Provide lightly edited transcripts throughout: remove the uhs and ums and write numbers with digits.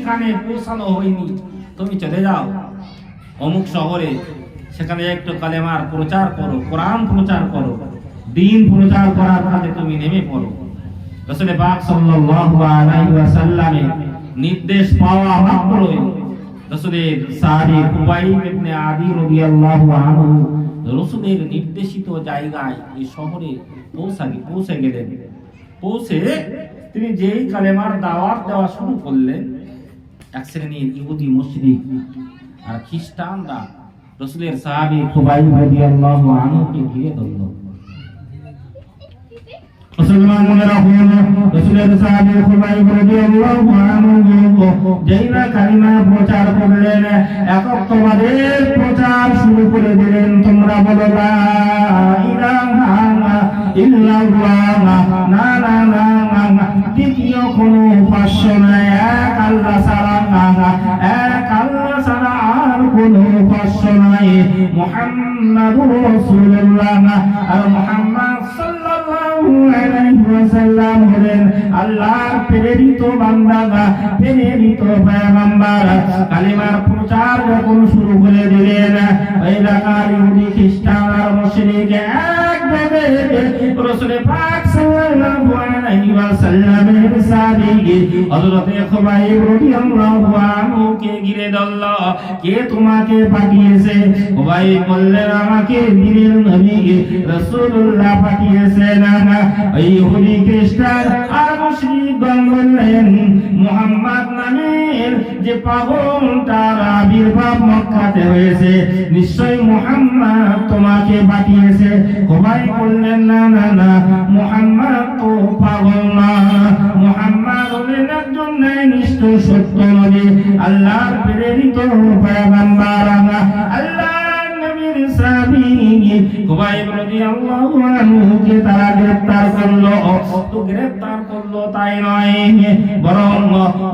সেখানে পৌঁছানো হয়নি, তুমি চলে যাও অমুক শহরে, সেখানে একটু কালেমার প্রচার করো, কোরআন প্রচার করো, দ্বীন প্রচার করার কাজে তুমি নেমে পড়ো। রাসূল পাক সাল্লাল্লাহু আলাইহি ওয়াসাল্লামের নির্দেশ পাওয়া মাত্রই রাসূলের সাহাবী খুবাইব ইবনে আদি রাদিয়াল্লাহু আনহু রাসূলের নির্দেশিত জায়গায়, এই শহরে পৌঁছে গেলেন। পৌঁছে তিনি যেই কালেমার দাওয়াত দেওয়া শুরু করলেন, এক শ্রেণীর ইহুদি মুশরিক আর খ্রিস্টানরা রাসূলের সাহাবী খুবাইব রাদিয়াল্লাহু আনহুকে ঘিরে ধরল। মুসলমান মনে রাখুন, রাসূলের সাহাবী খুবাইব রাদিয়াল্লাহু আনহু যেই না কালিমা প্রচার করলেন, একত্ববাদের প্রচার শুরু করে দিলেন। তোমরা বলো লা ইলাহা ইল্লাল্লাহ, না না না না, দ্বিতীয় কোনো উপাস্য নাই, এক আল্লাহ ছাড়া, এক আল্লাহ ছাড়া আর কোনো উপাস্য নাই। মুহাম্মাদুর রাসূলুল্লাহ, আর মুহাম্মদ সাল্লাল্লাহু আলাইহি ওয়াসাল্লাম হলেন আল্লাহর প্রেরিত বান্দা, প্রেরিত পয়গম্বর। কালিমার প্রচার যখন শুরু করে দিলেন, ওই এলাকার ইহুদি খ্রিস্টান আর মুশরিক একভাবে রাসূল পাক সাল্লাল্লাহু আলাইহি ওয়াসাল্লামের সাহাবী হযরত খুবাইব রাদিয়াল্লাহু আনহুকে ঘিরে ধরল। কে তোমাকে পাঠিয়েছে? খুবাইব বললেন, আমাকে দিনের নবী রাসূলুল্লাহ পাঠিয়েছেন। এই ইহুদি খ্রিস্টান আর মুশরিকগণ বললেন, মুহাম্মদ নামের যে পাগলটার আবির্ভাব মক্কাতে হয়েছে, নিশ্চয়ই মুহাম্মদ তোমাকে পাঠিয়েছে। খুবাইব বললেন, না না না, মুহাম্মদ তো পাগল না, মুহাম্মদ হলেন একজন ন্যায়নিষ্ঠ সত্য নবী, আল্লাহর প্রেরিত পয়গম্বর। আল্লাহর নবীর সাহাবী খুবাইব রাদিয়াল্লাহু আনহুকে তারা গ্রেফতার করলো। তো গ্রেফতার করলো তাই নয়, বরং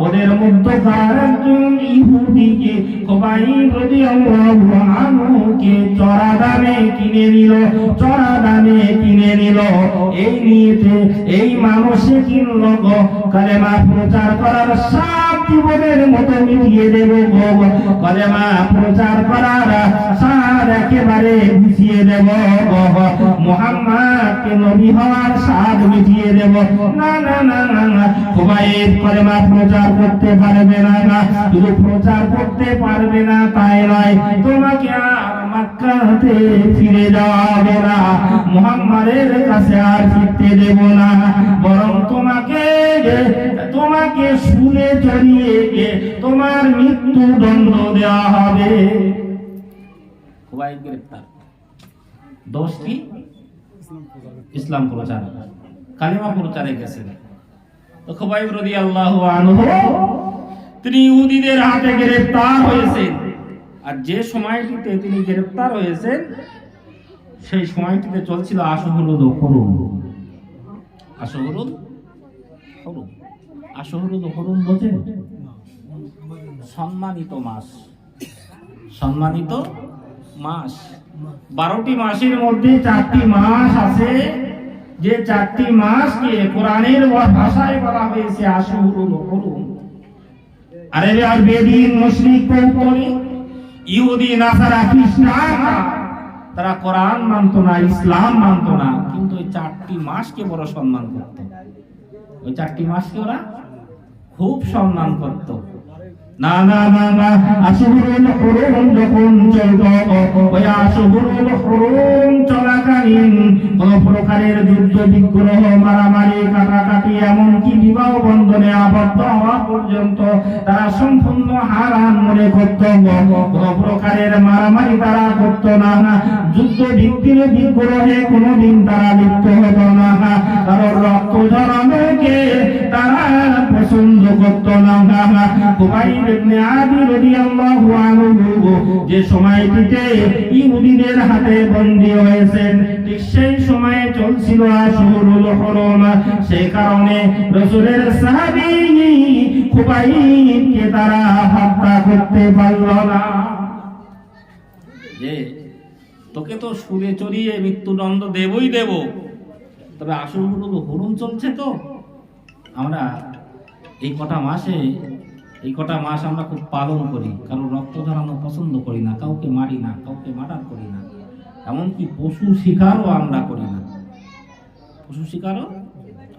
ওদের মধ্যকার একজন ইহুদিকে খুবাইব রাদিয়াল্লাহু আনহুকে চড়া দামে কিনে নিল। এই নিয়েতে এই মানুষে কিনল কালেমা প্রচার করার সব জীবনের মতো মিটিয়ে দেব, কালেমা প্রচার করার সার একেবারে বুঝিয়ে দেব, মুহাম্মদকে নবী হওয়ার স্বাদ মিটিয়ে দেব। না না না না, খুবাইব কালেমা প্রচার করতে পারবে না, শুধু প্রচার করতে পারবে না তাই নয়, তোমাকে আর মক্কাতে ফিরে যাওয়া হবে না, মুহাম্মাদের কাছে আর ফিরতে দেব না, বরং তোমাকে শুলে চড়িয়ে তোমার মৃত্যুদণ্ড দেওয়া হবে। খুবাইব গ্রেফতার। দোষ কি? ইসলাম প্রচার, কালিমা প্রচারে গেছেন। তো খুবাইব রাদিয়াল্লাহু আনহু তিনি ইহুদিদের হাতে গ্রেফতার হয়েছেন। আর যে সময়টিতে তিনি গ্রেফতার হয়েছেন, সেই সময়টিতে চলছিল আশহুরুল হুরুম। আশহুরুল হুরুম বোঝেন? সম্মানিত মাস। 12টি মাসের মধ্যে 4টি মাস আছে, যে 4টি মাসকে কোরআনের ভাষায় বলা হয়েছে আশহুরুল হুরুম। আরে আর বেদিন মুশরিক কৌতলি ইহুদি নাসারা খ্রিস্টান তারা কোরআন মানত না, ইসলাম মানত না, কিন্তু ওই 4টি মাসকে বড় সম্মান করত। ওই 4টি মাসকে ওরা খুব সম্মান করত। না না না না, আশহুরুল হুরুম যখন চলতো, ওই আশহুরুল হুরুম চলাকালীন কোন প্রকারের যুদ্ধ বিগ্রহ, মারামারি, কাটাকাটি, এমনকি বিবাহ বন্ধনে আবদ্ধ হওয়া পর্যন্ত তারা সম্পূর্ণ হারাম মনে করত। কোন প্রকারের মারামারি তারা করত না, যুদ্ধ ভিত্তির বিগ্রহে কোনদিন তারা লিপ্ত হতো না, কারণ রক্ত ঝরানোকে তারা পছন্দ করত না। খুবাইব ইবনে আদি রাদিয়াল্লাহু আনহু যে সময়টিতে ইহুদিদের হাতে বন্দী হয়েছেন, ঠিক সেই সময়ে চলছিল আশহুরুল হুরুম। সেই কারণে রাসূলের সাহাবী খুবাইবকে তারা হত্যা করতে পারল না। যে তোকে তো সুরে চড়িয়ে মৃত্যুদণ্ড দেবই দেব, তবে আশহুরুল হুরুম চলছে, তো আমরা এই কটা মাসে এই কটা মাস আমরা খুব পালন করি, কারণ রক্ত ঝরানো পছন্দ করি না, কাউকে মারি না, কাউকে মার্ডার করি না, এমনকি পশু শিকারও আমরা করি না, পশু শিকারও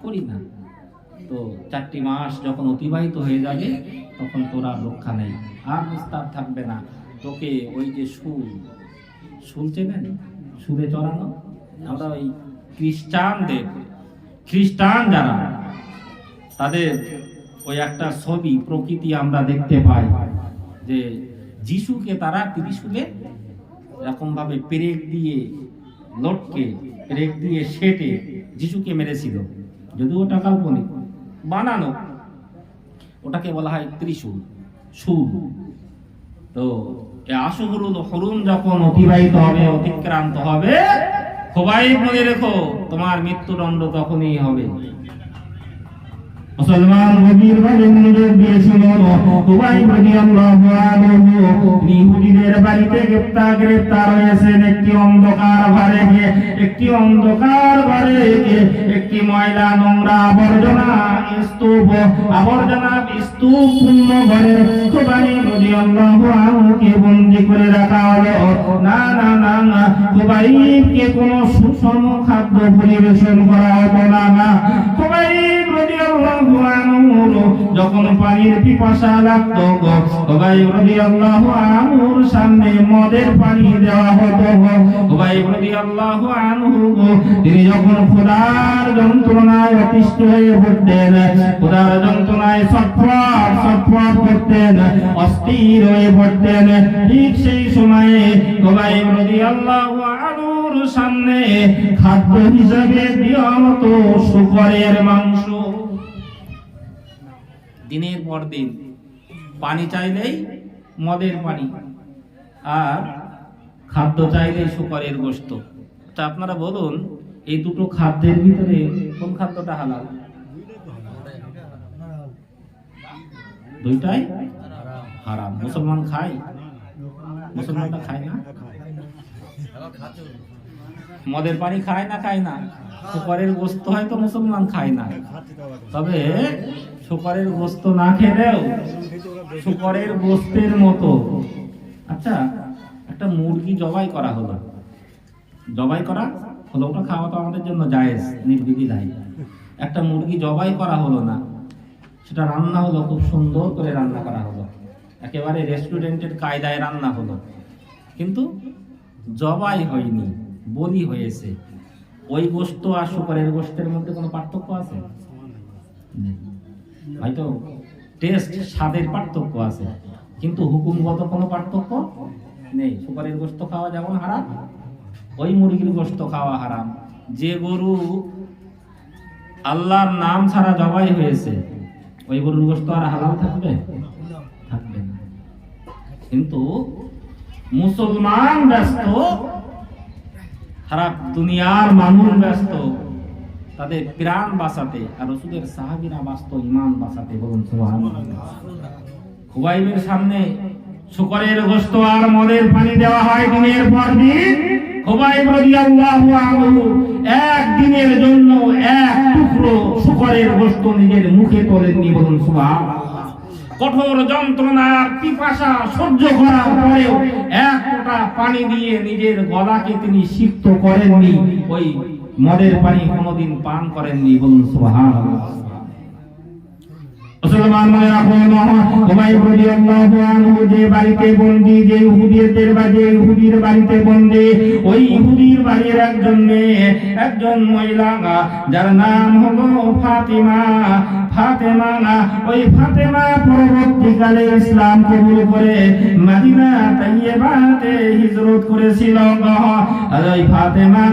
করি না। তো 4টি মাস যখন অতিবাহিত হয়ে যাবে তখন তোর আর রক্ষা নেই, আর নিস্তার থাকবে না। তোকে ওই যে শুল চেনেন, সুদে চড়ানো, আমরা ওই খ্রিস্টান যারা, তাদের ওই একটা ছবি প্রকৃতি আমরা দেখতে পাই যে যিশুকে তারা ত্রিশূলে এরকম ভাবে পেরেক দিয়ে লটকে, পেরেক দিয়ে সেটে যিশুকে মেরেছিল, যদিও ওটা কাল্পনিক বানানো, ওটাকে বলা হয় ত্রিশূল, শুল। তো এই আশুহুরুল হুরুম যখন অতিবাহিত হবে, অতিক্রান্ত হবে, সবাই মনে রেখো তোমার মৃত্যুদণ্ড তখনই হবে। মুসলমান গভীর ভাবে মনোযোগ দিয়েছিল। খুবাইব রাদিয়াল্লাহু আনহু ইহুদিদের বাড়িতে গ্রেফতার হয়েছেন। একটি অন্ধকার ঘরে একটি ময়লা নোংরা আবর্জনা স্তূপ পূর্ণ ঘরে খুবাইব রাদিয়াল্লাহু আনহুকে বন্দী করে রাখা হলো। না, খুবাইবকে কোনো সুষম খাদ্য পরিবেশন করা হতো না। খুবাইব রাদিয়াল্লাহু যখন পানির পিপাসা লাগতো, খুবাইব রাদিয়াল্লাহু আনহুর সামনে মদের পানি দেওয়া হতো। খুবাইব রাদিয়াল্লাহু আনহু তিনি যখন ক্ষুধার যন্ত্রণায় অতিষ্ঠ হয়ে পড়তেন, ক্ষুধার যন্ত্রণায় ছটফট করতেন, অস্থির হয়ে পড়তেন, ঠিক সেই সময়ে খুবাইব রাদিয়াল্লাহু আনহুর সামনে খাদ্য হিসেবে দেওয়া হতো শূকরের মাংস। দিনের পর দিন পানি চাইলেই মদের পানি, আর খাদ্য চাইলেই শূকরের গোশত। তা আপনারা বলুন, এই দুটো খাদ্যের ভিতরে কোন খাদ্যটা হালাল? দুইটাই হারাম। মুসলমান খায়? মুসলমানটা খায় না? মদের পানি খায় না? শূকরের গোশত হয়তো মুসলমান খায় না, তবে শূকরের গোশত না খেলেও শূকরের গোশতের মতো, আচ্ছা একটা মুরগি জবাই করা হলো, ওটা খাওয়া তো আমাদের জন্য জায়েজ, নির্বিধিদায়ী। একটা মুরগি জবাই করা হলো না, সেটা রান্না হলো, খুব সুন্দর করে রান্না করা হলো, একেবারে রেস্টুরেন্টের কায়দায় রান্না হলো, কিন্তু জবাই হয়নি, বলি হয়েছে। ওই গোশত আর শূকরের গোশতের মধ্যে কোনো পার্থক্য আছে? হয়তো টেস্ট, স্বাদের পার্থক্য আছে, কিন্তু হুকুমগত কোনো পার্থক্য নেই। শূকরের গোশত খাওয়া যেমন হারাম, ওই মুরগির গোশত খাওয়া হারাম। যে গরু আল্লাহর নাম ছাড়া জবাই হয়েছে, ওই গরুর গোশত আর হালাল থাকবে না। কিন্তু মুসলমান ব্যস্ত, সারা দুনিয়ার মানুষ ব্যস্ত তাদের প্রাণ বাঁচাতে, আর রাসূলের সাহাবীরা ব্যস্ত ঈমান বাঁচাতে। বলুন সুবহানাল্লাহ। খুবাইবের সামনে শূকরের গোশত আর মদের পানি দেওয়া হয় দিনের পর দিন। খুবাইব রাদিয়াল্লাহু আনহু একদিনের জন্য এক টুকরো শূকরের গোশত নিজের মুখে তোলেননি। বলুন সুবহানাল্লাহ। কঠোর যন্ত্রণার পিপাসা সহ্য করার পরেও এক ফোঁটা পানি দিয়ে নিজের গলাকে তিনি সিক্ত করেননি, ওই মদের পানি কোনোদিন পান করেননি। বলুন সুবহানাল্লাহ। মুসলমান মনে রাখুন, খুবাইব রাদিয়াল্লাহু আনহু যে বাড়িতে বন্দী, যে ইহুদির বাড়িতে বন্দী, ওই ইহুদির বাড়ির একজন মহিলা যার নাম হলো ফাতেমা। ওই ফাতেমা পরবর্তীকালে ইসলাম কবুল করে মদিনা তাইয়্যিবাতে হিজরত করেছিল। আর ওই ফাতেমা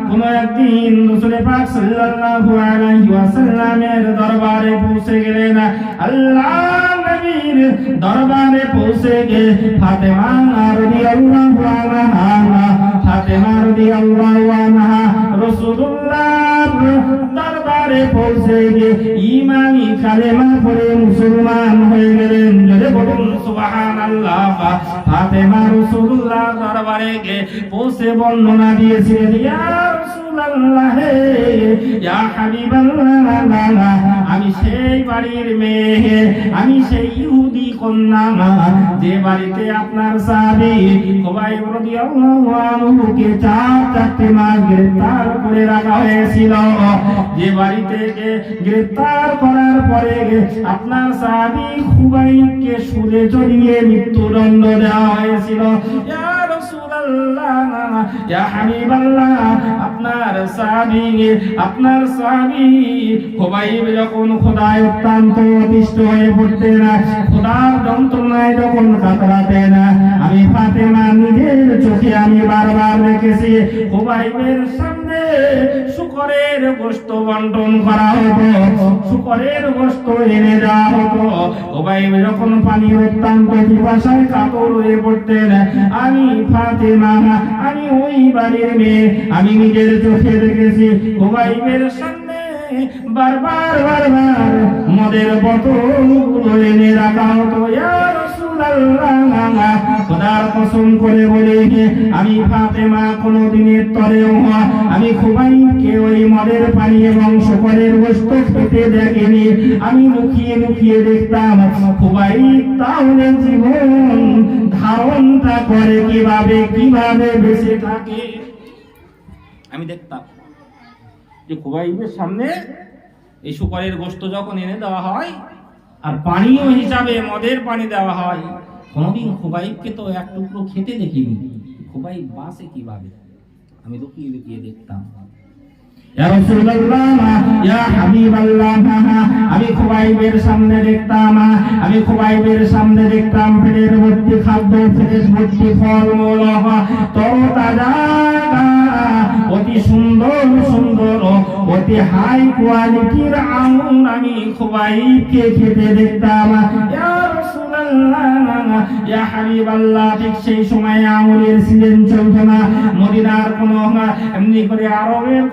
কোন একদিন রাসূল পাক সাল্লাল্লাহু আলাইহি ওয়াসাল্লামের দরবারে পৌঁছে গেলেন। আল্লাহ নবীর দরবারে পৌঁছে গিয়ে ফাতেমা রাদিয়াল্লাহু আনহা রাসূলুল্লাহ দরবারে পৌঁছে গিয়ে ঈমানি কালেমা পড়ে মুসলমান হয়ে গেলেন। জোরে বলুন সুবহানাল্লাহ। ফাতেমা রাসূলুল্লাহ দরবারে গিয়ে পৌঁছে বর্ণনা দিয়েছিলেন, ইয়া রাসূল রাসূলুল্লাহ ইয়া হাবিবাল্লাহ আমি সেই বাড়ির মেয়ে, আমি সেই ইহুদি কন্যা যে বাড়িতে আপনার সাহাবী খুবাইব রাদিয়াল্লাহু আনহুকে চারটি মাস গ্রেফতার করে রাখা হয়েছিল, যে বাড়িতে গ্রেফতার করার পরে আপনার সাহাবী খুবাইবকে সুরে চড়িয়ে মৃত্যুদণ্ড দেওয়া হয়েছিল। ইয়া রাসূলুল্লাহ ইয়া হাবিবাল্লাহ আপনার সাহাবী খুবাইব যখন খোদায় অত্যন্ত অতিষ্ঠ হয়ে পড়তেন, খোদার যন্ত্রণায় যখন কাতরাতেন, আমি ফাতেমা নিজের চোখে আমি বারবার দেখেছি খুবাইবের সামনে শুকরের গোশত বন্টন করা হতো, শুকরের গোশত এনে দেওয়া হতো। খুবাইব যখন পানির অত্যন্ত পিপাসায় কাতর হয়ে পড়তেন, আমি ফাতেমা, আমি ওই বাড়ির মেয়ে, আমি নিজের চোখে দেখেছি খুবাইবের সামনে বারবার মদের বোতলগুলো এনে রাখা হতো। ইয়া রাসূলুল্লাহ খোদার কসম করে বলি আমি ফাতেমা কোনদিনের তরেও আমি খুবাইবকে ওই মদের পানি এবং শুকরের গোশত খেতে দেখিনি। আমি লুকিয়ে লুকিয়ে দেখতাম খুবাইব তাহলে জীবন ধারণটা করে কিভাবে বেঁচে থাকে। আমি দেখতাম যে খুবাইবের সামনে এই শুকরের গোশত যখন এনে দেওয়া হয় আর পানীয় হিসাবে মদের পানি দেওয়া হয়, কোনদিন খুবাইবকে তো এক টুকরো খেতে দেখিনি, খুবাইব বাঁচে কিভাবে, আমি লুকিয়ে লুকিয়ে দেখতাম। ইয়া রাসূলুল্লাহ ইয়া হাবিবাল্লাহ আমি খুবাইবের সামনে দেখতাম পেটের ভর্তি খাদ্য, পেটের ভর্তি ফলমূল, তরতাজা অতি সুন্দর অতি হাই কোয়ালিটির আঙুর আমি খুবাইবকে খেতে দেখতাম। ইয়া রাসূলুল্লাহ ইয়া হাবিবাল্লাহ ঠিক সেই সময় আঙুরের সিজন চলতো না, মদিনার কোনো এমনি করে আরবের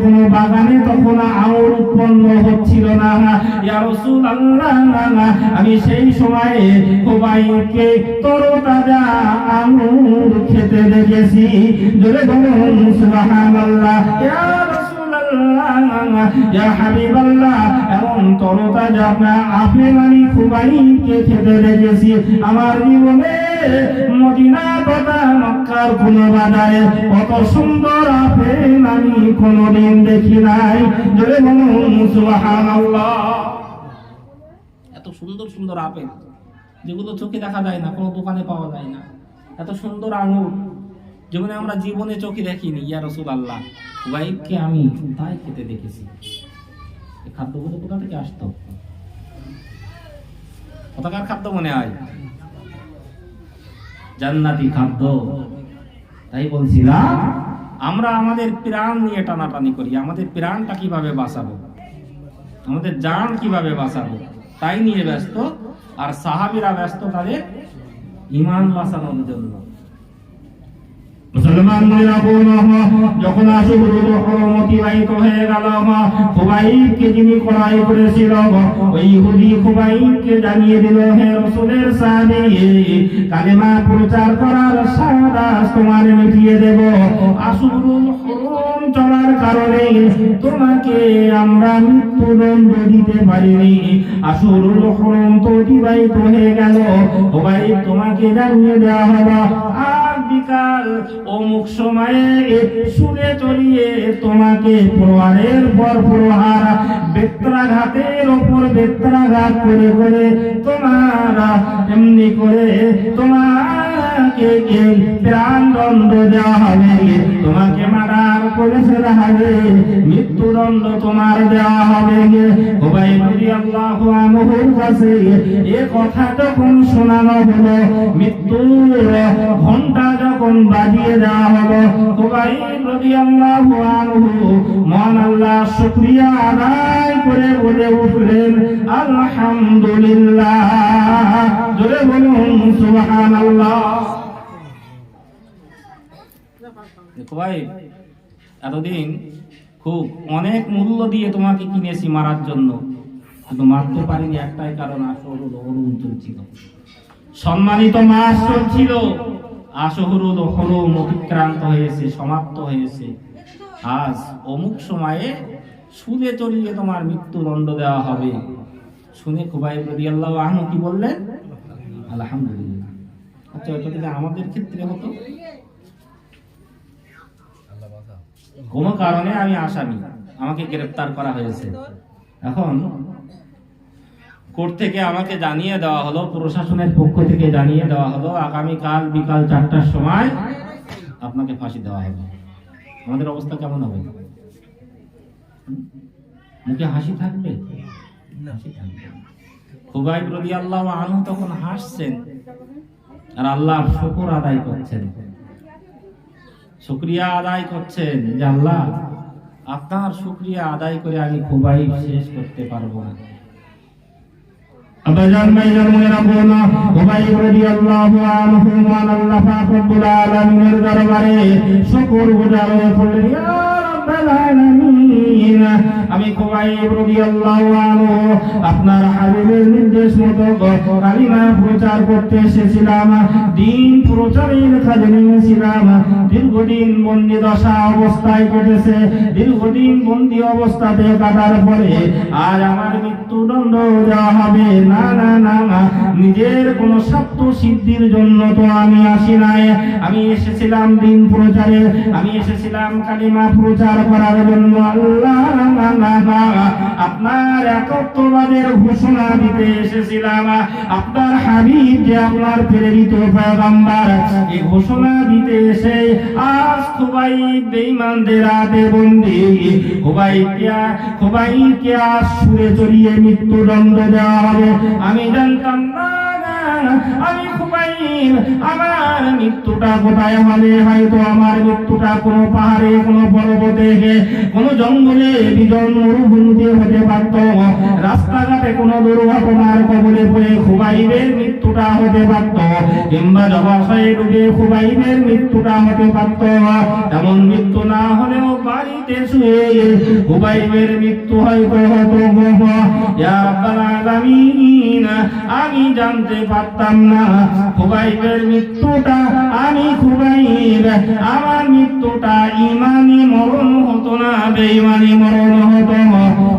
কোনো বাগানে তখন আঙুর উৎপন্ন হচ্ছিল না। ইয়া রাসূলুল্লাহ আমি সেই সময়ে খুবাইবকে তরতাজা আঙুর খেতে দেখেছি। জোরে বলুন সুবহানাল্লাহ। ইয়া রাসূলুল্লাহ ইয়া হাবিবাল্লাহ এমন তরতাজা আপেল আমি খুবাইবকে খেতে দেখেছি। আমার জীবনে মদিনা তথা মক্কার কোন বাজারে কত সুন্দর আপেল আমি কোনদিন দেখি নাই। জোরে বলুন সুবহানাল্লাহ। এত সুন্দর আপেল যেগুলো চোখে দেখা যায় না, কোনো দোকানে পাওয়া যায় না, এত সুন্দর আঙুর যেগুলো আমরা জীবনে চোখে দেখিনি। ইয়া রাসূলুল্লাহ খুবাইবকে আমি তাই খেতে দেখেছি। এই খাদ্যগুলো কোথা থেকে আসতো? কোথাকার খাদ্য মনে হয়? জান্নাতি খাদ্য। তাই বলছিলাম আমরা আমাদের প্রাণ নিয়ে টানাটানি করি, আমাদের প্রাণটা কিভাবে বাঁচাবো, আমাদের জান কিভাবে বাঁচাবো তাই নিয়ে ব্যস্ত, আর সাহাবীরা ব্যস্ত তাদের ঈমান বাঁচানোর জন্য। মুসলমানরা যখন আশুরুল হরম অতিবাহিত হয়ে গেল, খুবাইবকে যিনি ক্রয় করেছিল ওই ইহুদি খুবাইবকে জানিয়ে দিল, হে রাসূলের সাহাবী কালেমা প্রচার করার সাদাস তোমার মিটিয়ে দেব। আশুরুল হরম চলার কারণে তোমাকে আমরা মৃত্যুদণ্ড দিতে পারিনি। আশুরুল হরম তো অতিবাহিত হয়ে গেল, খুবাইব তোমাকে জানিয়ে দেওয়া হলো বিকাল অমুক সময়ে সুরে চড়িয়ে তোমাকে প্রহারের পর প্রহার, বেত্রাঘাতের ওপর বেত্রাঘাত করে তোমারা এমনি করে তোমাকে প্রাণদণ্ড দেওয়া হবে, তোমাকে মারার করে ফেলা হবে, মৃত্যুদণ্ড তোমার দেওয়া হবে। খুবাইব রাদিয়াল্লাহু আনহুর কাছে এ কথা যখন শোনানো হলো, মৃত্যুর ঘন্টা যখন বাজিয়ে দেওয়া হলো, খুবাইব রাদিয়াল্লাহু আনহু মহান আল্লাহ শুকরিয়া আদায় করে বলে উঠলেন আলহামদুলিল্লাহ। জোরে বলুন সুবহানাল্লাহ। খুবাইব এতদিন খুব অনেক মূল্য দিয়ে তোমাকে কিনেছি মারার জন্য, কিন্তু মারতে পারিনি একটাই কারণ, আশুরুল হরম চলছিল, সম্মানিত মাস চলছিল, আশুরুল হরম অতিক্রান্ত হয়েছে, সমাপ্ত হয়েছে। আজ অমুক সময়ে সুদে চলিয়ে তোমার মৃত্যুদণ্ড দেওয়া হবে। শুনে খুবাইব রাদিয়াল্লাহু আনহু কি বললেন? আলহামদুলিল্লাহ। আচ্ছা, ওটা যদি আমাদের ক্ষেত্রে হতো, কোনো কারণে আমি আসামি, আমাকে গ্রেফতার করা হয়েছে, এখন কোর্ট থেকে আমাকে জানিয়ে দেওয়া হলো, প্রশাসনের পক্ষ থেকে জানিয়ে দেওয়া হলো আগামীকাল বিকাল 4টার সময় আপনাকে ফাঁসি দেওয়া হবে, আমাদের অবস্থা কেমন হবে? মুখে হাসি থাকবে? হাসি থাকবে। খুবাইব রাদিয়াল্লাহু আনহু তখন হাসছেন আর আল্লাহর শুকর আদায় করছেন, শুকরিয়া আদায় করছেন যে আল্লাহ, আপনার শুকরিয়া আদায় করে আমি খুবাইব শেষ করতে পারবো না। আবাজান ভাইজান মনে রাখবো না, খুবাইব রাদিয়াল্লাহু আনহু আল্লাহ পাক রব্বুল আলামিনের দরবারে শুকর গুজার হয়ে পড়লেন, ইয়া রাব্বাল আলামিন, আমি খুবাইব রাদিয়াল্লাহু আনহু আপনার হাবিবের নির্দেশ মতো কালিমা প্রচার করতে এসেছিলাম, দিন প্রচারের কাজে নেমেছিলাম। দীর্ঘদিন বন্দি দশা অবস্থায় কেটেছে, দীর্ঘদিন বন্দি অবস্থাতে কাটার পরে আজ আমার মৃত্যুদণ্ড দেওয়া হবে। না না না না, নিজের কোন স্বার্থ সিদ্ধির জন্য তো আমি আসি নাই, আমি এসেছিলাম দিন প্রচারে, আমি এসেছিলাম কালিমা প্রচার করার জন্য। আল্লাহ আপনার একত্ববাদের ঘোষণা দিতে এসেছিলাম, আপনার হাবিব যে আপনার প্রেরিত পয়গম্বর, এই ঘোষণা দিতে এসে আজ খুবাইব বেঈমানদের হাতে বন্দী, খুবাইবকে আজ সুরে চড়িয়ে মৃত্যুদণ্ড দেওয়া হবে। আমি জানতাম না আমি খুবাইব আমার মৃত্যুটা কোথায় হবে, হয়তো আমার মৃত্যুটা কোনো পাহাড়ে, কোনো পর্বতে, কোনো জঙ্গলে, বিজন মরুভূমিতে হতে পারত, রাস্তাঘাটে কোনো দুর্ঘটনার কবলে পড়ে খুবাইবের মৃত্যুটা হতে পারত, কিংবা জলাশয়ে ডুবে খুবাইবের মৃত্যুটা হতে পারত। এমন মৃত্যু না হলেও বাড়িতে শুয়ে খুবাইবের মৃত্যু হয়তো হতো। ইয়া রাব্বাল আলামিন, আমি জানতে পারতাম না খুবাইবের মৃত্যুটা, আমি খুবাইব আমার মৃত্যুটা ইমানি মরণ হতো না, বেঈমানি মরণ হতো।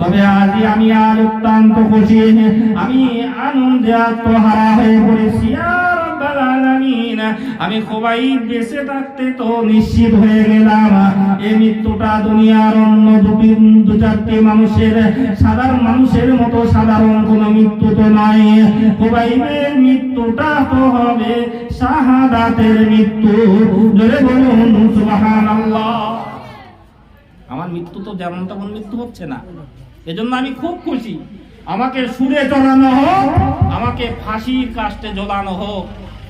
তবে আজ আমি আর অত্যন্ত খুশি, আমি আনন্দে আত্মহারা হয়ে পড়েছি। ইয়া রাব্বাল আলামিন, আমি খুবাইব বেঁচে থাকতে তো নিশ্চিত হয়ে গেলাম এই মৃত্যুটা দুনিয়ার অন্য দু চারটি মানুষের, সাধারণ মানুষের মতো সাধারণ কোন মৃত্যু তো নাই। খুবাইবের মৃত্যুটা তো হবে শাহাদাতের মৃত্যু। জোরে বলুন সুবহানাল্লাহ। আমার মৃত্যু তো যেমন তেমন মৃত্যু হচ্ছে না, এজন্য আমি খুব খুশি। আমাকে সুরে চড়ানো হোক, আমাকে ফাঁসির কাস্টে ঝোলানো হোক,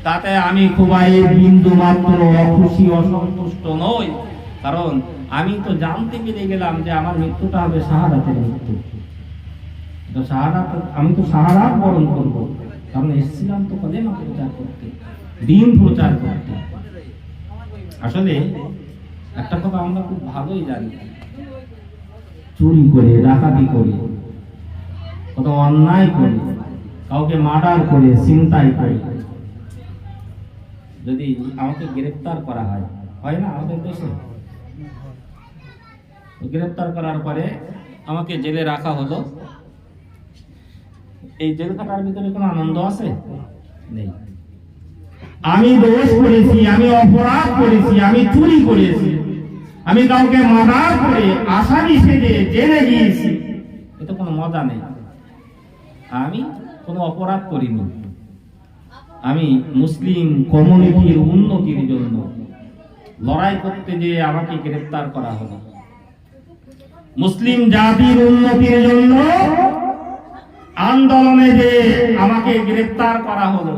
তাতে আমি খুবাইব বিন্দু মাত্র অখুশি, অসন্তুষ্ট নই। কারণ আমি তো জানতে পেরে গেলাম যে আমার মৃত্যুটা হবে শাহাদাতের মৃত্যু। আমি তো শাহাদাত বরণ করবো, কারণ এসেছিলাম তো কালেমা প্রচার করতে, দিন প্রচার করতে। আসলে একটা কথা আমরা খুব ভালোই জানি, চুরি করে, ডাকাতি করে, কত অন্যায় করে, কাউকে মার্ডার করে, ছিনতাই করে, যদি আমাকে গ্রেফতার করা হয়, হয় না আমাদের দেশে? গ্রেফতার করার পরে আমাকে জেলে রাখা হলো। এই জেল খাটার ভিতরে কোনো আনন্দ আছে? নেই। আমি দোষ করেছি, আমি অপরাধ করেছি, আমি চুরি করেছি, আমি কাউকে মার্ডার করে আসামি সেজে জেলে গিয়েছি, এতে কোনো মজা নেই। আমি কোনো অপরাধ করিনি, আমি মুসলিম কমিউনিটির উন্নতির জন্য লড়াই করতে গিয়ে আমাকে গ্রেফতার করা হলো। মুসলিম জাতির উন্নতির জন্য আন্দোলনে যে আমাকে গ্রেফতার করা হলো,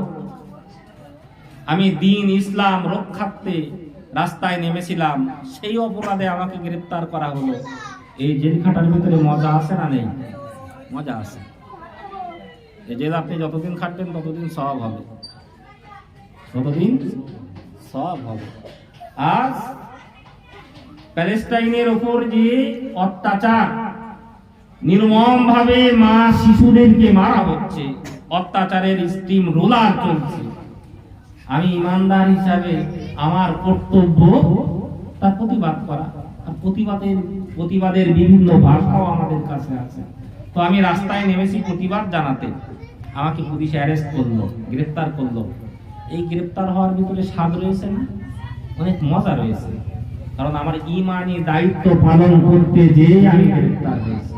আমি দ্বীন ইসলাম রক্ষার্থে রাস্তায় নেমেছিলাম, সেই অপরাধে আমাকে গ্রেফতার করা হলো। এই জেল খাটার ভিতরে মজা আছে না নেই? মজা আছে। এই জেল আপনি যতদিন খাটবেন ততদিন সওয়াব হবে, ততদিন সওয়াব হবে। আজ প্যালেস্টাইনের উপর যে অত্যাচার, নির্মম ভাবে মা শিশুদেরকে মারা হচ্ছে, অত্যাচারের স্টিম রোলার চলছে, আমি ইমানদার হিসাবে আমার কর্তব্য তার প্রতিবাদ করা। আর প্রতিবাদের বিভিন্ন ভাষাও আমাদের কাছে আছে। তো আমি রাস্তায় নেমেছি প্রতিবাদ জানাতে, আমাকে পুলিশ অ্যারেস্ট করলো, গ্রেফতার করলো। এই গ্রেফতার হওয়ার ভিতরে স্বাদ রয়েছে না, অনেক মজা রয়েছে, কারণ আমার ঈমানি দায়িত্ব পালন করতে যেয়ে আমি গ্রেফতার হয়েছি।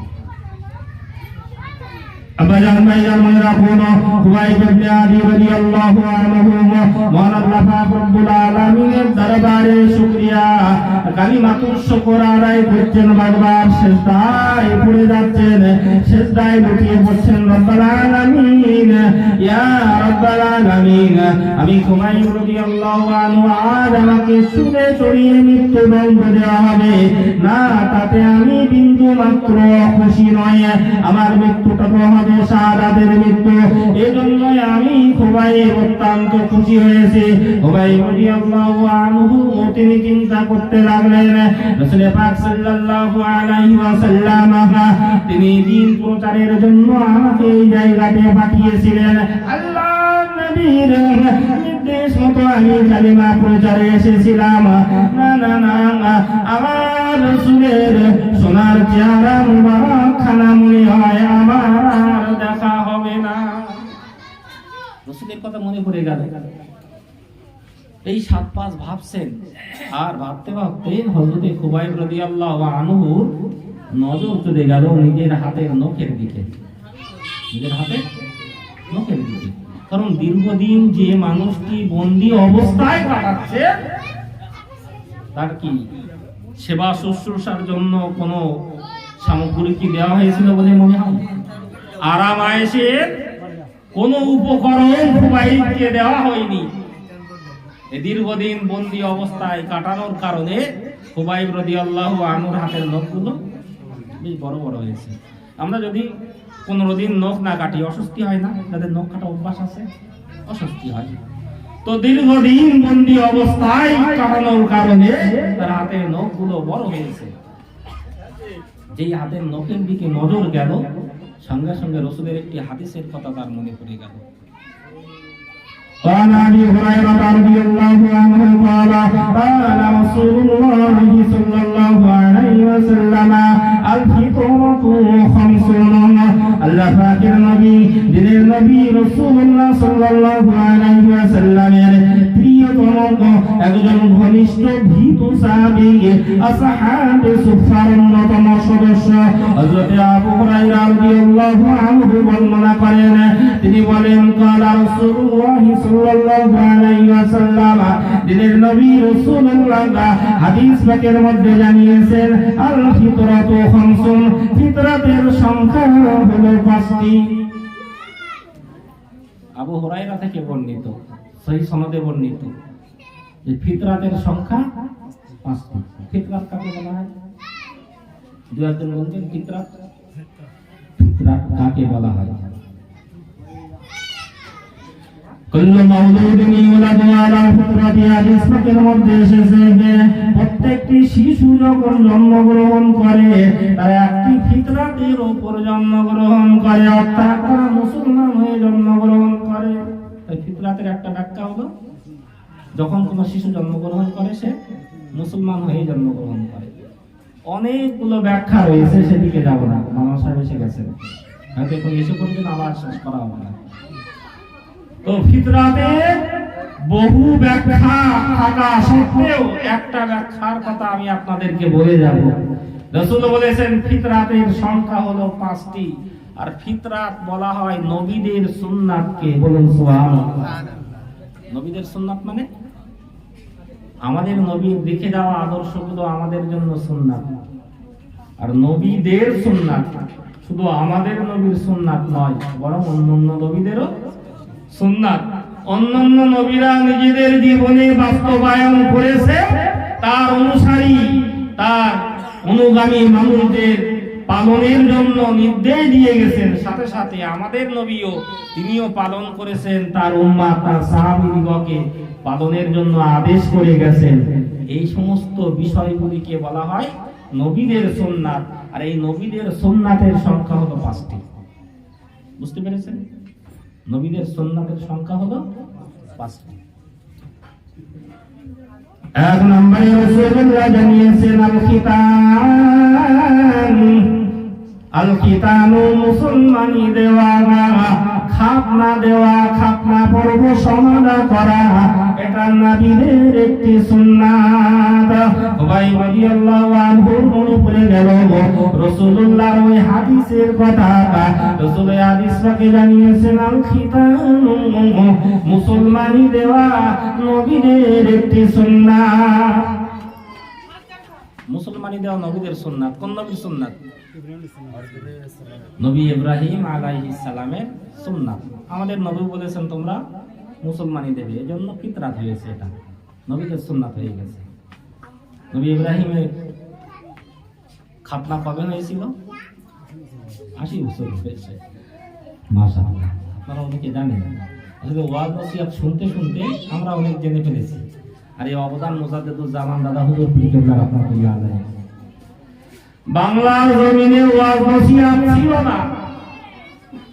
আবাজান ভাইজান মনে রাখুন, খুবাইব ইবনে আদি রাদিয়াল্লাহু আনহু মহান আল্লাহ পাক রব্বুল আলামিনের দরবারে শুকরিয়া কালিমাতুশ শুকর আদায় করছেন, বারবার সিজদায় পড়ে যাচ্ছেন, সিজদায় লুটিয়ে পড়ছেন। রব্বুল আলামিন, ইয়া রব্বুল আলামিন, আমি খুবাইব রাদিয়াল্লাহু আনহু আজ আমাকে সুদে চড়িয়ে মৃত্যুদণ্ড দেওয়া হবে না, তাতে আমি বিন্দু মাত্র খুশি নয়। আমার মৃত্যুটা তো হবে শাহাদাতের মৃত্যু, এজন্যই আমি খুবাইব অত্যন্ত খুশি হয়েছি। খুবাইব রাদিয়াল্লাহু আনহু তিনি চিন্তা করতে লাগলেন, রাসূল পাক সাল্লাল্লাহু আলাইহি ওয়াসাল্লাম তিনি দিন প্রচারের জন্য আমাকে এই জায়গাতে পাঠিয়েছিলেন। আল্লাহর নবীর নির্দেশ মতো আমি কালিমা প্রচারে এসেছিলাম। না না না, আমার রাসূলের সোনার চেহারা মুবারক খানা মনে হয় আমার দেখা হবে না। রাসূলের কথা মনে পড়ে গেল। এই 7-5 ভাবছেন, আর ভাবতে ভাবতে হযরত খুবাইব রাদিয়াল্লাহু আনহু নজর চলে গেল নিজের হাতের নখের দিকে, নিজের হাতের নখের দিকে। কারণ দীর্ঘদিন যে মানুষটি বন্দী অবস্থায় কাটাচ্ছে, তার কি সেবা শুশ্রূষার জন্য কোনো সামগ্রী কি দেওয়া হয়েছিল বলে মনে হয়? আরাম আয়েশের কোনো উপকরণ খুবাইবকে দেওয়া হয়নি। দীর্ঘদিন বন্দী অবস্থায় কাটানোর কারণে খুবাইব রাদিয়াল্লাহু আনহুর হাতের নখগুলো বেশ বড় বড় হয়েছে। আমরা যদি 15 দিন নখ না কাটি অস্বস্তি হয় না? যাদের নখ কাটা অভ্যাস আছে অস্বস্তি হয়। তো দীর্ঘদিন বন্দী অবস্থায় কাটানোর কারণে তার হাতের নখগুলো বড় হয়েছে। যেই হাতের নখের দিকে নজর গেল, সঙ্গে সঙ্গে রাসূলের একটি হাদিসের কথা তার মনে পড়ে গেল। قال أبي هريرة رضي الله عنه قال قال رسول الله صلى الله عليه وسلم الفطرة 50 আল্লাহ পাকের নবী, দিনের নবী রাসূলুল্লাহ সাল্লাল্লাহু আলাইহি ওয়াসাল্লামের প্রিয়তম একজন ঘনিষ্ঠ ভীত সাহাবী, আসহাবে সুফার অন্যতম সদস্য হযরত আবু হুরায়রা রাদিয়াল্লাহু আনহু বর্ণনা করেন। তিনি বলেন, قال رسول الله সাল্লাল্লাহু আলাইহি ওয়াসাল্লাম, দিনের নবী রাসূলুল্লাহ হাদিস পাকের মধ্যে জানিয়েছেন, আল ফিতরাতু 50, ফিতরাতের সংখ্যা হলো 5টি। আবু হুরায়রা থেকে বর্ণিত, সহিহ সনদে বর্ণিত যে ফিতরাতের সংখ্যা 5টি। ফিতরাত কাকে বলা হয়? দুই একজন বলবেন ফিতরাত কাকে বলা হয়? কুল্লু মাউলুদিন ইউলাদু আলা ফিতরাতি, হাদিস পাকের মধ্যে এসেছে যে প্রত্যেকটি শিশু যখন জন্মগ্রহণ করে তার একটি ফিতরাতের উপর জন্মগ্রহণ করে, অর্থাৎ তারা মুসলমান হয়ে জন্মগ্রহণ করে। তাই ফিতরাতের একটা ব্যাখ্যা হলো, যখন কোনো শিশু জন্মগ্রহণ করে সে মুসলমান হয়ে জন্মগ্রহণ করে। অনেকগুলো ব্যাখ্যা রয়েছে, সেদিকে যাব না, মামা সাহেব এসে গেছেন, হয়তো এখন এসে করবেন, আবার শেষ করা হবে না। তো ফিতরাতে বহু ব্যাখ্যা থাকা সত্ত্বেও একটা ব্যাখ্যার কথা আমি আপনাদেরকে বলে যাব। রাসূল বলেছেন ফিতরাতের সংখ্যা হলো 5টি, আর ফিতরাত বলা হয় নবীদের সুন্নাতকে। বলুন সুবহানাল্লাহ। নবীদের সুন্নাত মানে আমাদের নবীর দেখে যাওয়া আদর্শগুলো আমাদের জন্য সুন্নাত, আর নবীদের সুন্নাত শুধু আমাদের নবীর সুন্নাত নয়, বরং অন্যান্য নবীদেরও সুন্নাত। অন্যান্য নবীরা নিজেদের জীবনে বাস্তবায়ন করেছে, তার অনুসারী তার অনুগামী মানুষদের পালনের জন্য নির্দেশ দিয়ে গেছেন। সাথে সাথে আমাদের নবীও তিনিও পালন করেছেন, তার উম্মাত তার সাহাবীদিগকে পালনের জন্য আদেশ করে গেছেন। এই সমস্ত বিষয়গুলিকে বলা হয় নবীদের সুন্নাত, আর এই নবীদের সুন্নাতের সংখ্যা হলো 5টি। বুঝতে পেরেছেন? নবীদের সুন্নাতের সংখ্যা হলো 5টি। এক নম্বরে রাসূলুল্লাহ জানিয়েছেন আল খিতানু মুসলমানি দেওয়া, খাতনা দেওয়া, খাতনা পর্ব সমাধা করা, এটা নবীদের একটি সুন্নাত। ভাই রাদিয়াল্লাহু আনহু মনে পড়ে গেল রাসূলুল্লাহর ওই হাদিসের কথা। রাসূল হাদিস পাকে জানিয়েছেন আল খিতানু মুসলমানি দেওয়া নবীদের একটি সুন্নাত। মুসলমানি দেওয়া নবীদের সুন্নাত। কোন নবীর সুন্নাত? নবী ইব্রাহিম আলাইহিস সালামের সুন্নাত। আমাদের নবী বলেছেন তোমরা মুসলমানি দেবে, এজন্য ফিতরাত হয়েছে, এটা নবীদের সুন্নাত হয়ে গেছে। নবী ইব্রাহিমের খাতনা কবে হয়েছিল? 80 বছর হয়েছে। মাশাআল্লাহ, আপনারা অনেকে জানেন। আসলে ওয়াজ নসিহত শুনতে শুনতে আমরা অনেক জেনে ফেলেছি। আর এই অবদান মুজাদ্দিদুজ্জামান দাদা হুজুর কিবলা রাহমাতুল্লাহ আলাইহি। বাংলার জমিনে ওয়াজ নসিহত ছিল না।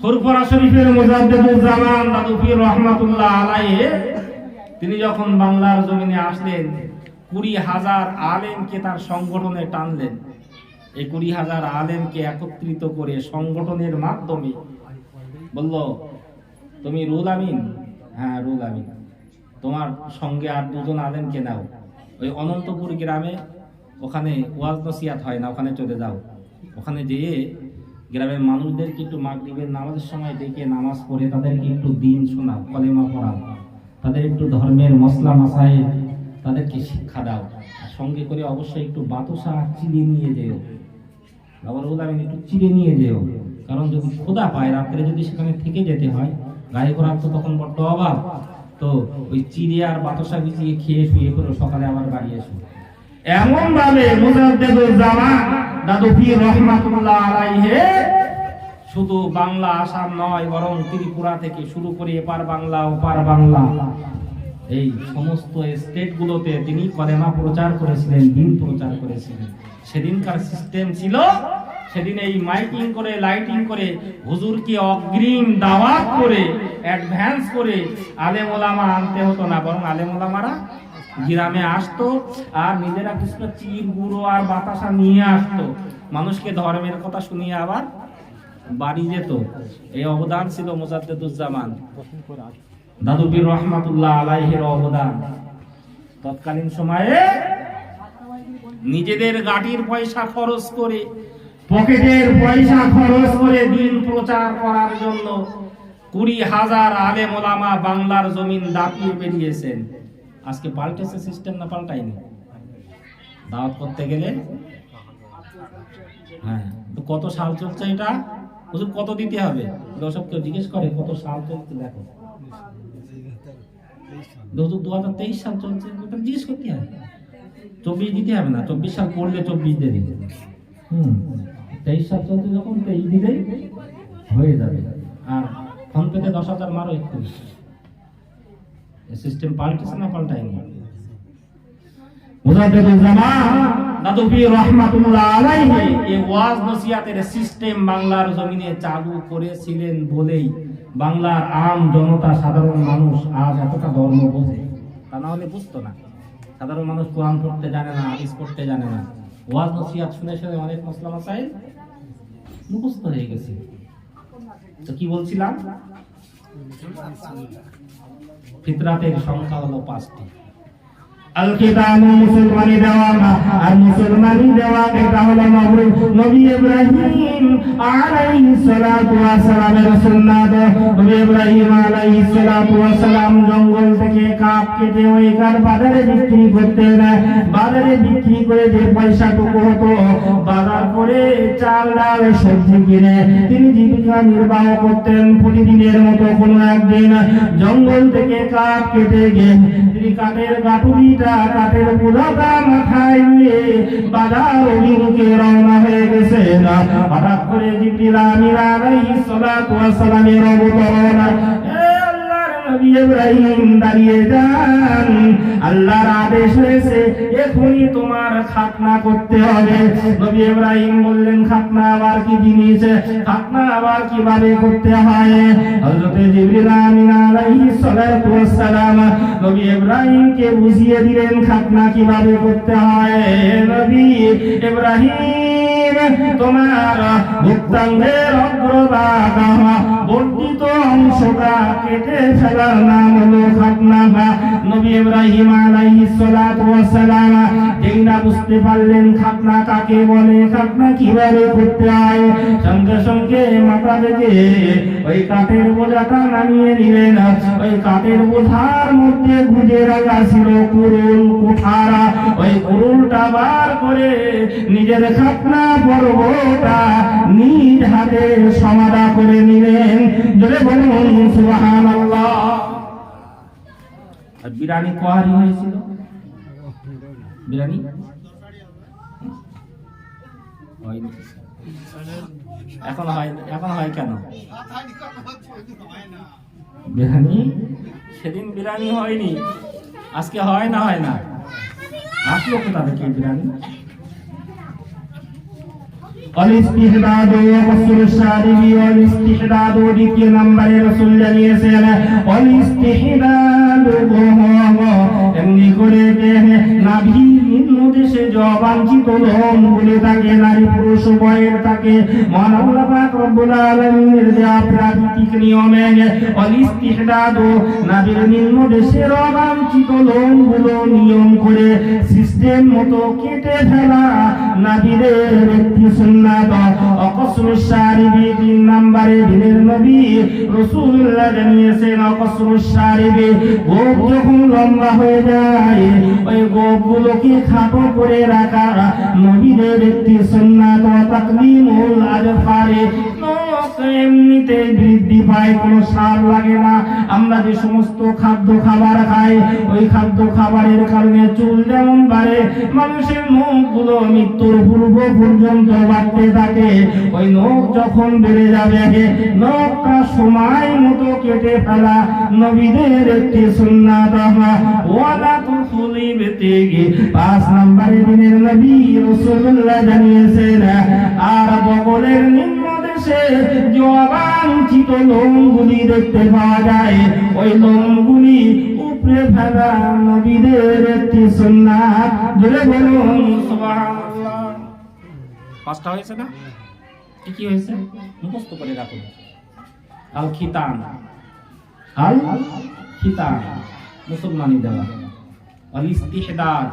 ফুরফুরা শরীফের মুজাদ্দিদুজ্জামান দাদু পীর রাহমাতুল্লাহ আলাইহি তিনি যখন বাংলার জমিনে আসলেন, 20,000 আলেমকে তার সংগঠনে টানলেন। এই 20,000 আলেমকে একত্রিত করে সংগঠনের মাধ্যমে বলল, তুমি রুল আমিন? হ্যাঁ রুল আমিন। তোমার সঙ্গে আর 2জন আলেমকে নাও, ওই অনন্তপুর গ্রামে, ওখানে ওয়াজ নসিহত হয় না, ওখানে চলে যাও। ওখানে যেয়ে গ্রামের মানুষদেরকে একটু মাগরিবের নামাজের সময় ডেকে নামাজ পড়ে তাদেরকে একটু দিন শোনাও, কলেমা পড়াও, তাদের একটু ধর্মের মসলা মাসাইল তাদেরকে শিক্ষা দাও। সঙ্গে করে অবশ্যই একটু বাতাসা চিড়ে নিয়ে যেও। আবার রুল আমিন একটু চিড়ে নিয়ে যেও, কারণ যদি ক্ষুধা পায় রাত্রে যদি সেখানে থেকে যেতে হয়, গায়ে ঘোড়ার তো তখন বড্ড অভাব, তো ওই চিড়ে আর বাতাসা ভিজিয়ে খেয়ে শুয়ে পড়ো, সকালে আবার বাড়ি এসো। এমন ভাবে মুজাদ্দিদুজ্জামান দাদু পীর রাহমাতুল্লাহ আলাইহি শুধু বাংলা আসাম নয়, বরং ত্রিপুরা থেকে শুরু করে এপার বাংলা ওপার বাংলা এই সমস্ত স্টেটগুলোতে তিনি কলেমা প্রচার করেছিলেন, দিন প্রচার করেছিলেন। সেদিনকার সিস্টেম ছিল, সেদিন এই মাইকিং করে লাইটিং করে হুজুরকে অগ্রিম দাওয়াত করে অ্যাডভান্স করে আলেম ওলামা আনতে হতো না, বরং আলেম ওলামারা গ্রামে আসতো আর নিজেরা কিছু চির গুঁড়ো আর বাতাসা নিয়ে আসতো, মানুষকে ধর্মের কথা শুনিয়ে আবার বাড়ি যেত। এই অবদান ছিল মুজাদ্দিদুজ্জামান দাদু পীর রাহমাতুল্লাহ আলাইহির অবদান। তৎকালীন সময়ে নিজেদের গাড়ির পয়সা খরচ করে, পকেটের পয়সা খরচ করে দিন প্রচার করার জন্য 20,000 আলেম ওলামা বাংলার জমিন দাপিয়ে বেরিয়েছেন। আজকে পাল্টেছে সিস্টেম না পাল্টায়নি? দাওয়াত করতে গেলে হ্যাঁ, তো কত সাল চলছে এটা? হুজুর কত দিতে হবে? দর্শক কেউ জিজ্ঞেস করে কত সাল চলছে, দেখো হুজুর 2023 সাল চলছে, জিজ্ঞেস করতে হবে। 24 দিতে হবে না, 24 সাল পড়লে 24 দেবে। 23 সাল চলছে, যখন 23 দিলেই হয়ে যাবে। আর ফোন পেতে 10,000 মারো একটু। সিস্টেম পাল্টেছে না পাল্টায়নি? মুজাদ্দিদুজ্জামান দাদু পীর রাহমাতুল্লাহ আলাইহি এই ওয়াজ নসিহতের সিস্টেম বাংলার জমিনে চালু করেছিলেন বলেই বাংলার আম জনতা, সাধারণ মানুষ আজ এতটা ধর্ম বোঝে। তা না হলে বুঝতো না। সাধারণ মানুষ কোরআন পড়তে জানে না, হাদিস পড়তে জানে না। ওয়াজ নসিহত শুনে শুনে অনেক মসলা মাসাইল মুখস্থ হয়ে গেছে। তো কি বলছিলাম? ফিতরাতের সংখ্যা হলো 5টি। আল কিতাবু মুসলমানি দেওয়া, আর মুসলমানি দেওয়া এটা হলো নবী ইব্রাহিম আলাইহিস সালাতু ওয়াস সালামের সুন্নাত। নবী ইব্রাহিম আলাইহিস সালাতু ওয়াস সালাম জঙ্গল থেকে কাঠ কেটে ওই কাঠ বাজারে বিক্রি করতেন। বাজারে বিক্রি করে যে পয়সাটুকু হতো, বাজার করে চাল ডাল সবজি কিনে তিনি জীবিকা নির্বাহ করতেন। প্রতিদিনের মতো কোনো একদিন জঙ্গল থেকে কাঠ কেটে গিয়ে তিনি কাঠের গাঁটুরিটা, কাঠের বোঝাটা মাথায় নিয়ে বাজার অভিমুখে রওনা হয়ে গেছেন। হঠাৎ করে জিবরিল আমিন আলাইহিস সালাতু ওয়াস সালামের অবতরণ। হে আল্লাহর নবী, ইব্রাহিম দাঁড়িয়ে যান, আল্লাহর আদেশ হয়েছে এখনই তোমার খাতনা করতে হবে। নবী ইব্রাহিম বললেন, খাতনা আবার কি জিনিস, খাতনা আবার কিভাবে করতে হয়? হযরত জিবরিল আমিন আলাইহিস সালাতু ওয়াস সালাম নবী ইব্রাহিমকে বুঝিয়ে দিলেন খাতনা কিভাবে করতে হয়। নবী ইব্রাহিম, তোমার ভুক্তাঙ্গের অগ্রভাগ বর্ধিত অংশটা কেটে ফেলার নাম হলো খাতনা। নবী ইব্রাহিম আলাইহিস সালাতু ওয়াস সালাম যেই না বুঝতে পারলেন খাতনা কাকে বলে, খাতনা কিভাবে করতে হয়, সঙ্গে সঙ্গে মাথা থেকে ওই কাঠের বোঝাটা নামিয়ে নিলেন। ওই কাঠের বোঝার মধ্যে গুজে রাখা ছিল কুরুল, কুঠারা। ওই কুরুলটা বার করে নিজের খাতনা পর্বটা নিজ হাতে সমাধা করে নিলেন। জোরে বলুন সুবহানাল্লাহ। আর বিরানি কোয়ারি হয়েছিল, বিরানি হয়নি, এখন হয় কেন বিরানি? সেদিন বিরানি হয়নি, আজকে হয় না আসলো কোথা থেকে বিরানি? الاستحداد وقصر الشارب والاستحداد দ্বিতীয় নম্বরে রাসূল জানিয়েছেন الاستحداد এমনি করে নাভি নিম্নদেশে জবাঞ্চিত লোম বলে থাকে, নারী পুরুষ উভয়ের থাকে। মহান আল্লাহ পাক রব্বুল আলামিনের দেয়া প্রাকৃতিক নিয়মে الاستحداد নাভির নিম্নদেশে জবাঞ্চিত লোমগুলো নিয়ম করে সিস্টেম মতো কেটে ফেলা নাভির একটি সুন্নাত। অকসরুশ শারিবি তিন নম্বরে দিনের নবী রাসূলুল্লাহ জানিয়েছেন অকসরুশ শারিবি গোঁফ যখন লম্বা হয়ে যায় ওই গোঁফগুলোকে খাটো করে রাখা নবীদের একটি সুন্নাত। তাকলিমুল আজফারে নখ এমনিতে বৃদ্ধি পায়, কোনো সার লাগে না। আমরা যে সমস্ত খাদ্য খাবার খাই ওই খাদ্য খাবারের কারণে চুল যেমন বাড়ে, মানুষের নখগুলো মৃত্যুর পূর্ব পর্যন্ত বাড়তে থাকে। ওই নখ যখন বেড়ে যাবে নখটা সময় মতো কেটে ফেলা নবীদের একটি সুন্নাত। ওয়ালা তুসলি বিতিগি পাঁচ নম্বরে দিনের নবী রাসূলুল্লাহ জানিয়েছেন আর বগলের নিম্নদেশে যে অবাঞ্ছিত লোমগুলি দেখতে পাওয়া যায় ওই লোমগুলি উপরে ফেলা নবীদের একটি সুন্নাত। জোরে বলুন সুবহানাল্লাহ। পাঁচটা হয়েছে না? কি হয়েছে মুখস্থ করে রাখুন। আল খিতান, আল খিতান মুসলমানি দেওয়া। আল ইস্তিহদাদ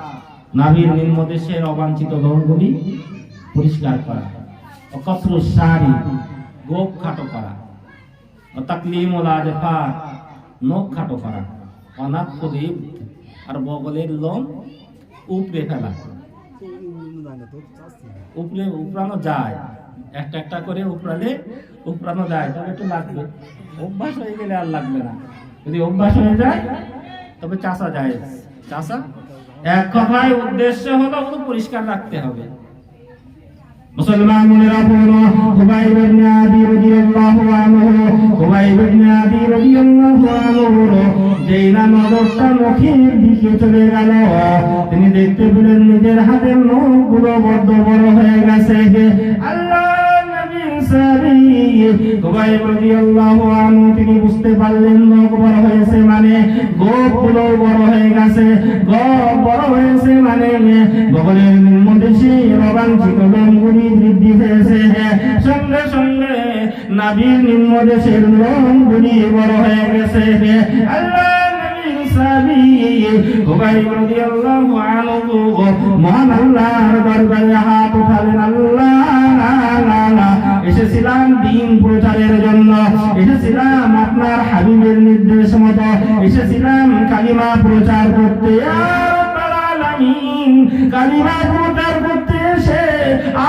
নাভির নিম্নদেশের অবাঞ্ছিত লোমগুলি পরিষ্কার করা। ও কসরুশ শারি গোঁফ খাটো করা। ও তাকলিমুল আজফার নখ খাটো করা। অনাথুল আর বগলের লোম উপরে ফেলা। উপরে উপরানো যায়, একটা একটা করে উপরানো যায়, তবে একটু লাগবে। অভ্যাস হয়ে গেলে আর লাগবে না। যদি অভ্যাস হয়ে যায় তবে চাষা যায়। চাষা এক কথায় উদ্দেশ্য হলো পরিষ্কার রাখতে হবে। মুসলমান মনে রাখুন, খুবাইব ইবনে আদি রাদিয়াল্লাহু আনহু, খুবাইব ইবনে আদি রাদিয়াল্লাহু আনহু যেই না নজরটা নখের দিকে চলে গেল, তিনি দেখতে পেলেন নিজের হাতের নখগুলো বড্ড বড় হয়ে গেছে। আল্লাহ নবীর সাহাবী খুবাইব রাদিয়াল্লাহু আনহু তিনি বুঝতে পারলেন নখ বড় হয়েছে মানে গোঁফগুলো বড় হয়ে গেছে। গোঁফ বড় হয়েছে মানে বগলের নিম্নদেশে অবাঞ্ছিত লোমগুলি বৃদ্ধি পেয়েছে। সঙ্গে সঙ্গে নাভির নিম্নদেশের লোমগুলি বড় হয়ে গেছে। আল্লাহ নবীর সাহাবী খুবাইব রাদিয়াল্লাহু আনহু মহান আল্লাহর দরবারে হাত উঠালেন। আল্লাহ, এসেছিলাম দ্বীন প্রচারের জন্য, এসেছিলাম আপনার হাবিবের নির্দেশ মতো, এসেছিলাম কালিমা প্রচার করতে। কালিমা প্রচার করতে এসে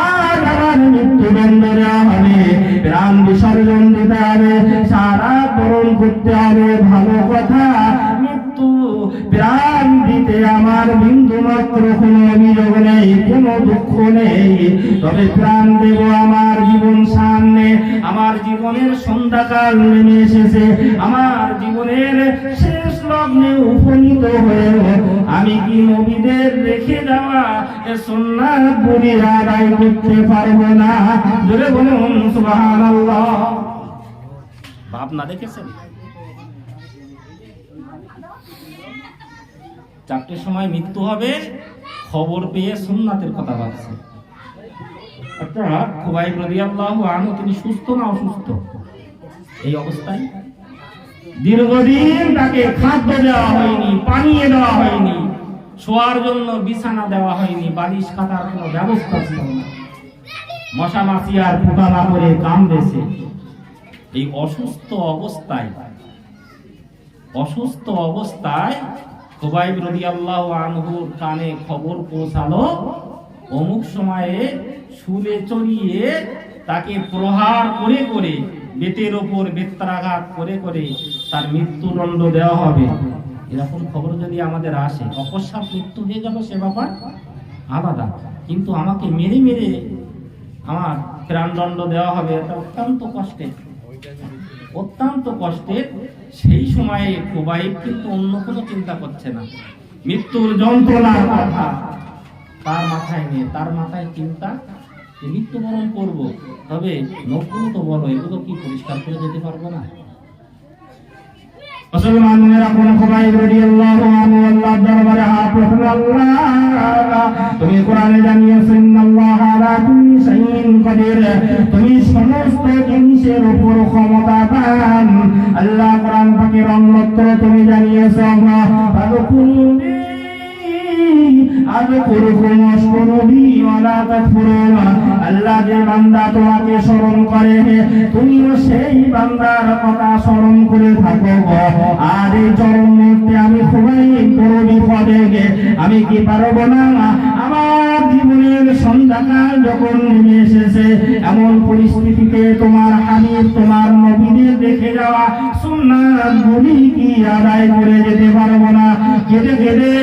আজ আমার মৃত্যুদণ্ড দেওয়া হবে, প্রাণ বিসর্জন দিতে হবে, সারা বরণ করতে হবে। ভালো কথা, মৃত্যু প্রাণ দিতে আমার বিন্দু মাত্র কোনো অভিযোগ নেই, কোনো দুঃখ নেই, তবে প্রাণ দেব আমার জীবন সামনে আমার জীবনের সন্ধ্যাকাল নেমে এসেছে, আমার জীবনের শেষ লগ্নে উপনীত হয়ে আমি কি নবীদের রেখে যাওয়া সুন্নাতগুলি আদায় করতে পারবো না? জোরে বলুন সুবহানাল্লাহ। ভাবনা দেখেছেন? 4টের সময় মৃত্যু হবে, খবর পেয়ে সুন্নাতের কথা ভাবছে। আচ্ছা, খুবাইব রাদিয়াল্লাহু আনহু তিনি সুস্থ না অসুস্থ? এই অবস্থায় দীর্ঘদিন তাকে খাদ্য দেওয়া হয়নি, পানীয় দেওয়া হয়নি, শোয়ার জন্য বিছানা দেওয়া হয়নি, বালিশ কাটার কোনো ব্যবস্থা ছিল না, মশা মাছি আর পোকা করে কামড়েছে। এই অসুস্থ অবস্থায় খুবাইব রাদিয়াল্লাহু আনহুর কানে খবর পৌঁছালো, অমুক সময়ে শুলে চড়িয়ে তাকে প্রহার করে করে, বেতের ওপর বেত্রাঘাত করে করে তার মৃত্যুদণ্ড দেওয়া হবে। এরকম খবর যদি আমাদের আসে, অকস্মাৎ মৃত্যু হয়ে যাবে সে ব্যাপার আলাদা, কিন্তু আমাকে মেরে মেরে আমার প্রাণদণ্ড দেওয়া হবে, এটা অত্যন্ত কষ্টের। সেই সময়ে খুবাইব কিন্তু অন্য কোনো চিন্তা করছে না, মৃত্যুর যন্ত্রণার কথা তার মাথায় নেই, তার মাথায় চিন্তা যে মৃত্যুবরণ করবো, তবে নখগুলো তো বলো, এগুলো কি পরিষ্কার করে যেতে পারবো না? মুসলমানেরা কোন খুবাইব রাদিয়াল্লাহু আনহু আল্লাহর দরবারে হাত উঠালো, আল্লাহ তুমি কোরআনে জানিয়েছো ইন্নাল্লাহা আলা কুল্লি শাইইন কাদির, তুমি সমস্ত জিনিসের উপর ক্ষমতাবান। আল্লাহ কোরআন পাকের অন্যত্র তুমি জানিয়েছো ফাদকুরুনি আযকুরুকুম ওয়াশকুরুনি ওয়ালা তাকফুরুন। আল্লাহ যে বান্দা তোমাকে স্মরণ করে, তুমিও সেই বান্দার কথা স্মরণ করে থাকো। আর এই চরম মুহূর্তে আমি খুবই বড় বিপদে, আমি কি পারবো না? আমার জীবনের সন্ধ্যাকাল যখন নেমে এসেছে, এমন পরিস্থিতিতে তোমার হাবিব, তোমার নবীদের দেখে যাওয়া সুন্নাতগুলি কি আদায় করে যেতে পারবো না? কেঁদে কেঁদে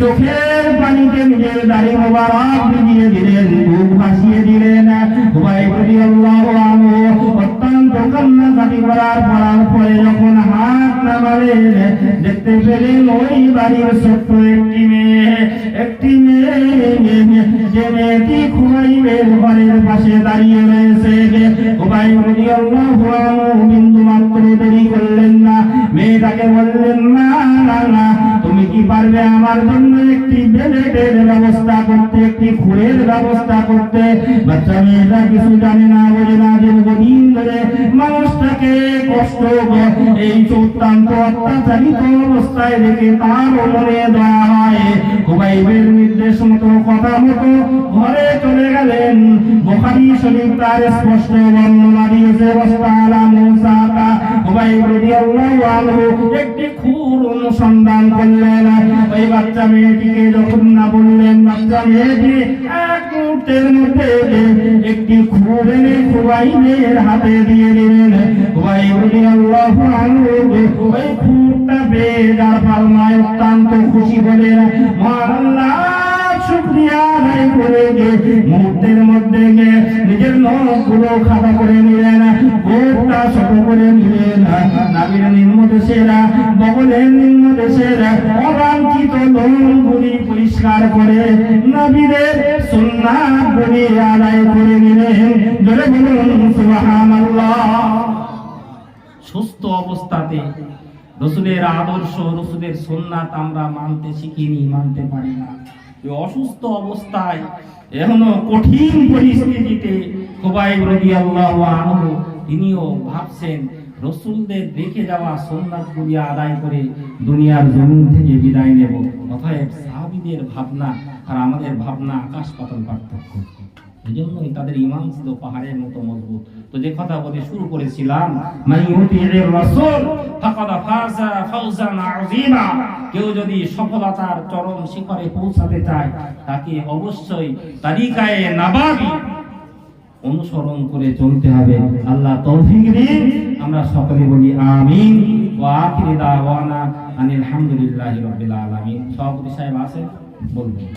চোখের পানিতে নিজের দাড়ি মোবারক ভিজিয়ে দিলেন, বুক ভাসিয়ে দিলেন। খুবাইব রাদিয়াল্লাহু আনহু অত্যন্ত কান্নাকাটি করার পরে যখন হাত নামালেন, দেখতে পেলেন ওই বাড়ির ছোট্ট একটি মেয়ে, যে মেয়েটি খুবাইবের ঘরের পাশে দাঁড়িয়ে রয়েছে। খুবাইব রাদিয়াল্লাহু আনহু বিন্দু মাত্র দেরি করলেন না, মেয়েটাকে বললেন, না না না, তুমি কি পারবে আমার জন্য একটি বেলেটের ব্যবস্থা করতে, একটি খুঁড়ের ব্যবস্থা করতে? বাচ্চা মেয়েটা কিছু জানে না, বোঝে না, দীর্ঘদিন ধরে মানুষটাকে কষ্ট, এই অত্যন্ত অত্যাচারিত অবস্থায় রেখে তার মনে দয়া হয়। খুবাইবের নির্দেশ মতো, কথা মতো ঘরে চলে গেলেন। বুখারী শরীফ তার স্পষ্ট বর্ণনা দিয়েছে, ওয়াসতালা মুসা খুবাইব রাদিয়াল্লাহু আনহু একটি খুর অনুসন্ধান করলেন। ওই বাচ্চা মেয়েটিকে যখন না বললেন, বাচ্চা মেয়েটি এক মুহূর্তের মধ্যে একটি খুর এনে খুবাইবের হাতে দিয়ে দিলেন। খুবাইব রাদিয়াল্লাহু আনহু ওই খুরটা পেয়ে যার পালনায় অত্যন্ত খুশি হলেন, মহান আল্লাহ শুকরিয়া আদায় করে মুহূর্তের মধ্যে নিজের নখগুলো খাতা করে নিলেন, বুকটা ছোট করে নিলেন, নাভির নিম্নদেশের, বগলের নিম্নদেশের অবাঞ্ছিত লোমগুলি পরিষ্কার করে নবীদের সুন্নাতগুলি আদায় করে নিলেন। জোরে বলুন সুবহানাল্লাহ। সুস্থ অবস্থাতে রাসূলের আদর্শ, রাসূলের সুন্নাত আমরা মানতে শিখিনি, মানতে পারি না। অসুস্থ অবস্থায়, এখনো কঠিন পরিস্থিতিতে খুবাইব রাদিয়াল্লাহু আনহু তিনিও ভাবছেন রাসূলদের রেখে যাওয়া সুন্নাতগুলি আদায় করে দুনিয়ার জমিন থেকে বিদায় নেব। অতএব সাহাবীদের ভাবনা আর আমাদের ভাবনা আকাশ পাতাল পার্থক্য। এজন্যই তাদের ঈমান ছিল পাহাড়ের মতো মজবুত। তো যে কথা বলে শুরু করেছিলাম, মাইয়ুতির রাসূল ফাকাদ ফাযা ফাওজান আযীমা, কেউ যদি সফলতার চরম শিখরে পৌঁছাতে চায়, তাকে অবশ্যই তারিকায়ে নাবাবী অনুসরণ করে চলতে হবে। আল্লাহ তৌফিক দিন। আমরা সকলে বলি আমিন। ওয়া আখিরু দাওয়ানা আনিল হামদুলিল্লাহি রাব্বিল আলামিন। সভাপতি সাহেব আছেন, বলবেন।